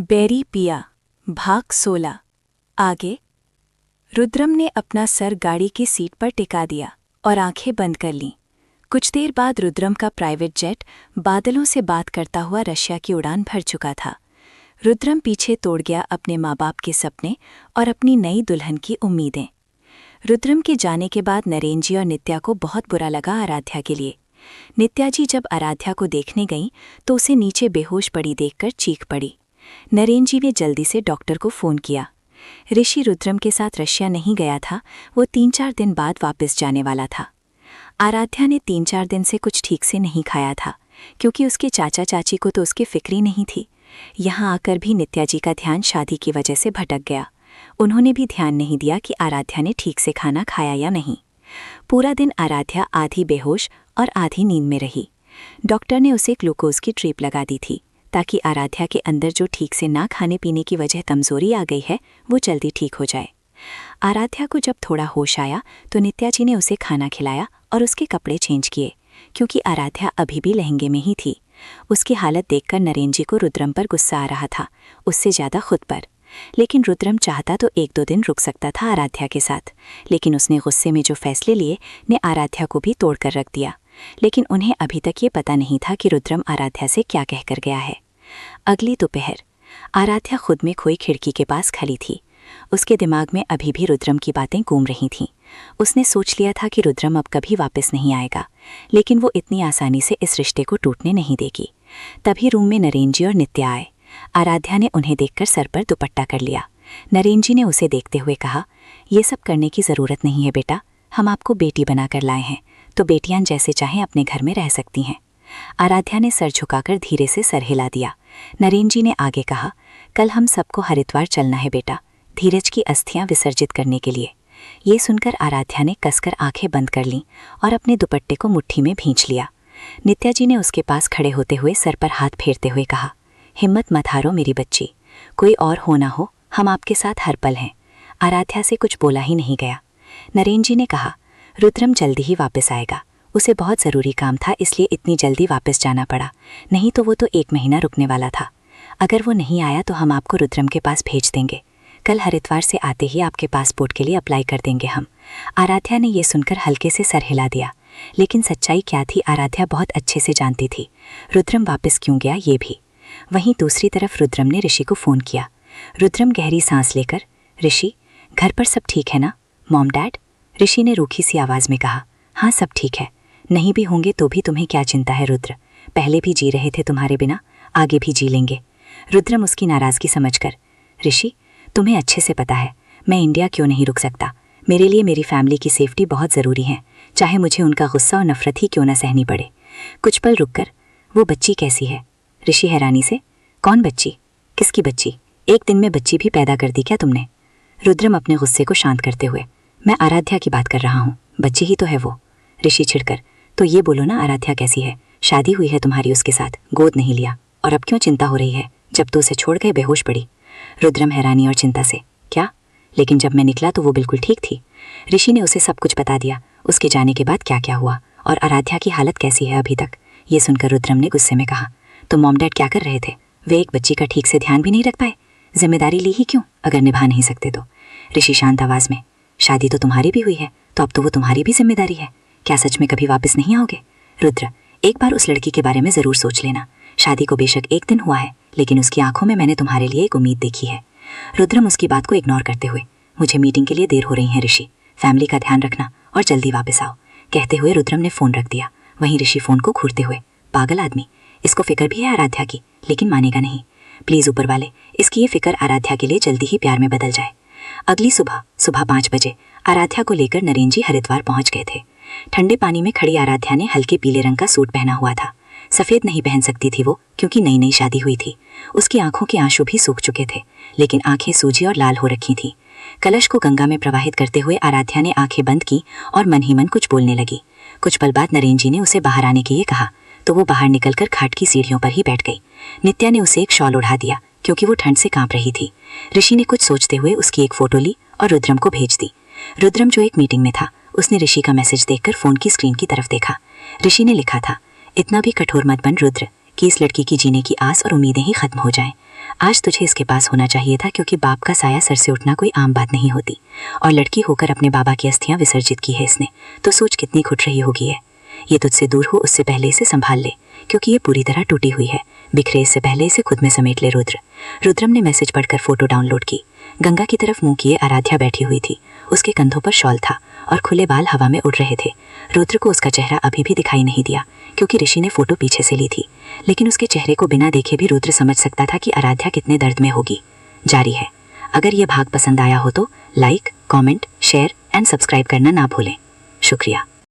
Berry पिया भाग 16। आगे रुद्रम ने अपना सर गाड़ी की सीट पर टिका दिया और आंखें बंद कर लीं। कुछ देर बाद रुद्रम का प्राइवेट जेट बादलों से बात करता हुआ रशिया की उड़ान भर चुका था। रुद्रम पीछे तोड़ गया अपने माँ बाप के सपने और अपनी नई दुल्हन की उम्मीदें। रुद्रम के जाने के बाद नरेन जी और नित्या को बहुत बुरा लगा आराध्या के लिए। नित्या जी जब आराध्या को देखने गईं तो उसे नीचे बेहोश पड़ी देखकर चीख पड़ी। नरेन जी ने जल्दी से डॉक्टर को फ़ोन किया। ऋषि रुद्रम के साथ रशिया नहीं गया था, वो 3-4 दिन बाद वापस जाने वाला था। आराध्या ने 3-4 दिन से कुछ ठीक से नहीं खाया था, क्योंकि उसके चाचा चाची को तो उसकी फिक्र ही नहीं थी। यहाँ आकर भी नित्या जी का ध्यान शादी की वजह से भटक गया। उन्होंने भी ध्यान नहीं दिया कि आराध्या ने ठीक से खाना खाया या नहीं। पूरा दिन आराध्या आधी बेहोश और आधी नींद में रही। डॉक्टर ने उसे ग्लूकोज की ट्रिप लगा दी थी, ताकि आराध्या के अंदर जो ठीक से ना खाने पीने की वजह कमज़ोरी आ गई है वो जल्दी ठीक हो जाए। आराध्या को जब थोड़ा होश आया तो नित्या जी ने उसे खाना खिलाया और उसके कपड़े चेंज किए, क्योंकि आराध्या अभी भी लहंगे में ही थी। उसकी हालत देखकर नरेन जी को रुद्रम पर गुस्सा आ रहा था, उससे ज़्यादा खुद पर। लेकिन रुद्रम चाहता तो 1-2 दिन रुक सकता था आराध्या के साथ, लेकिन उसने गुस्से में जो फैसले लिए ने आराध्या को भी तोड़कर रख दिया। लेकिन उन्हें अभी तक ये पता नहीं था कि रुद्रम आराध्या से क्या कहकर गया है। अगली दोपहर आराध्या खुद में खोई खिड़की के पास खड़ी थी। उसके दिमाग में अभी भी रुद्रम की बातें घूम रही थीं। उसने सोच लिया था कि रुद्रम अब कभी वापस नहीं आएगा, लेकिन वो इतनी आसानी से इस रिश्ते को टूटने नहीं देगी। तभी रूम में नरेन जी और नित्या आए। आराध्या ने उन्हें देखकर सर पर दुपट्टा कर लिया। नरेन जी ने उसे देखते हुए कहा, ये सब करने की ज़रूरत नहीं है बेटा, हम आपको बेटी बनाकर लाए हैं, तो बेटियां जैसे चाहें अपने घर में रह सकती हैं। आराध्या ने सर झुकाकर धीरे से सर हिला दिया। नरेन जी ने आगे कहा, कल हम सबको हरिद्वार चलना है बेटा, धीरज की अस्थियां विसर्जित करने के लिए। ये सुनकर आराध्या ने कसकर आंखें बंद कर लीं और अपने दुपट्टे को मुट्ठी में भींच लिया। नित्या जी ने उसके पास खड़े होते हुए सर पर हाथ फेरते हुए कहा, हिम्मत मत हारो मेरी बच्ची, कोई और हो ना हो, हम आपके साथ हर पल हैं। आराध्या से कुछ बोला ही नहीं गया। नरेन जी ने कहा, रुद्रम जल्दी ही वापस आएगा, उसे बहुत ज़रूरी काम था, इसलिए इतनी जल्दी वापस जाना पड़ा, नहीं तो वो तो 1 महीना रुकने वाला था। अगर वो नहीं आया तो हम आपको रुद्रम के पास भेज देंगे। कल हरिद्वार से आते ही आपके पासपोर्ट के लिए अप्लाई कर देंगे हम। आराध्या ने ये सुनकर हल्के से सर हिला दिया, लेकिन सच्चाई क्या थी आराध्या बहुत अच्छे से जानती थी। रुद्रम वापस क्यों गया ये भी। वहीं दूसरी तरफ रुद्रम ने ऋषि को फ़ोन किया। रुद्रम गहरी सांस लेकर, ऋषि घर पर सब ठीक है ना, मॉम डैड? ऋषि ने रूखी सी आवाज़ में कहा, हाँ सब ठीक है, नहीं भी होंगे तो भी तुम्हें क्या चिंता है रुद्र, पहले भी जी रहे थे तुम्हारे बिना, आगे भी जी लेंगे। रुद्रम उसकी नाराज़गी समझकर, ऋषि तुम्हें अच्छे से पता है मैं इंडिया क्यों नहीं रुक सकता, मेरे लिए मेरी फैमिली की सेफ्टी बहुत ज़रूरी है, चाहे मुझे उनका गुस्सा और नफरत ही क्यों न सहनी पड़े। कुछ पल रुककर, वो बच्ची कैसी है? ऋषि हैरानी से, कौन बच्ची? किसकी बच्ची? 1 दिन में बच्ची भी पैदा कर दी क्या तुमने? रुद्रम अपने गुस्से को शांत करते हुए, मैं आराध्या की बात कर रहा हूँ, बच्ची ही तो है वो। ऋषि छिड़कर, तो ये बोलो ना आराध्या कैसी है? शादी हुई है तुम्हारी उसके साथ, गोद नहीं लिया, और अब क्यों चिंता हो रही है जब तो उसे छोड़ गए बेहोश पड़ी? रुद्रम हैरानी और चिंता से, क्या? लेकिन जब मैं निकला तो वो बिल्कुल ठीक थी। ऋषि ने उसे सब कुछ बता दिया, उसके जाने के बाद क्या क्या हुआ और आराध्या की हालत कैसी है अभी तक। ये सुनकर रुद्रम ने गुस्से में कहा, तो मॉम डैड क्या कर रहे थे? वे एक बच्ची का ठीक से ध्यान भी नहीं रख पाए, जिम्मेदारी ली ही क्यों अगर निभा नहीं सकते तो? ऋषि शांत आवाज़ में, शादी तो तुम्हारी भी हुई है, तो अब तो वो तुम्हारी भी जिम्मेदारी है। क्या सच में कभी वापस नहीं आओगे? रुद्र, एक बार उस लड़की के बारे में ज़रूर सोच लेना। शादी को बेशक 1 दिन हुआ है, लेकिन उसकी आंखों में मैंने तुम्हारे लिए एक उम्मीद देखी है। रुद्रम उसकी बात को इग्नोर करते हुए, मुझे मीटिंग के लिए देर हो रही है ऋषि, फैमिली का ध्यान रखना और जल्दी वापस आओ, कहते हुए रुद्रम ने फ़ोन रख दिया। वहीं ऋषि फ़ोन को घूरते हुए, पागल आदमी, इसको फिक्र भी है आराध्या की, लेकिन मानेगा नहीं। प्लीज़ ऊपर वाले, इसकी ये फिक्र आराध्या के लिए जल्दी ही प्यार में बदल जाए। अगली सुबह 5 बजे आराध्या को लेकर नरेन जी हरिद्वार पहुंच गए थे। ठंडे पानी में खड़ी आराध्या ने हल्के पीले रंग का सूट पहना हुआ था। सफ़ेद नहीं पहन सकती थी वो, क्योंकि नई नई शादी हुई थी। उसकी आंखों के आंसू भी सूख चुके थे, लेकिन आंखें सूजी और लाल हो रखी थीं। कलश को गंगा में प्रवाहित करते हुए आराध्या ने आंखें बंद की और मन ही मन कुछ बोलने लगी। कुछ पल बाद नरेन जी ने उसे बाहर आने के लिए कहा, तो वो बाहर निकलकर घाट की सीढ़ियों पर ही बैठ गई। नित्या ने उसे एक शॉल उड़ा दिया, क्योंकि वो ठंड से कांप रही थी। ऋषि ने कुछ सोचते हुए उसकी एक फ़ोटो ली और रुद्रम को भेज दी। रुद्रम जो एक मीटिंग में था, उसने ऋषि का मैसेज देखकर फ़ोन की स्क्रीन की तरफ देखा। ऋषि ने लिखा था, इतना भी कठोर मत बन रुद्र कि इस लड़की की जीने की आस और उम्मीदें ही खत्म हो जाएं। आज तुझे इसके पास होना चाहिए था, क्योंकि बाप का साया सर से उठना कोई आम बात नहीं होती। और लड़की होकर अपने बाबा की अस्थियां विसर्जित की है इसने, तो सोच कितनी खुट रही होगी है। ये तुझसे दूर हो उससे पहले इसे संभाल ले, क्योंकि ये पूरी तरह टूटी हुई है। बिखरे इससे पहले इसे खुद में समेट ले रुद्र। रुद्रम ने मैसेज पढ़कर फोटो डाउनलोड की। गंगा की तरफ मुंह किए आराध्या बैठी हुई थी। उसके कंधों पर शॉल था और खुले बाल हवा में उड़ रहे थे। रुद्र को उसका चेहरा अभी भी दिखाई नहीं दिया, क्योंकि ऋषि ने फोटो पीछे से ली थी। लेकिन उसके चेहरे को बिना देखे भी रुद्र समझ सकता था कि आराध्या कितने दर्द में होगी। जारी है। अगर ये भाग पसंद आया हो तो like, comment, share and subscribe करना ना भूलें। शुक्रिया।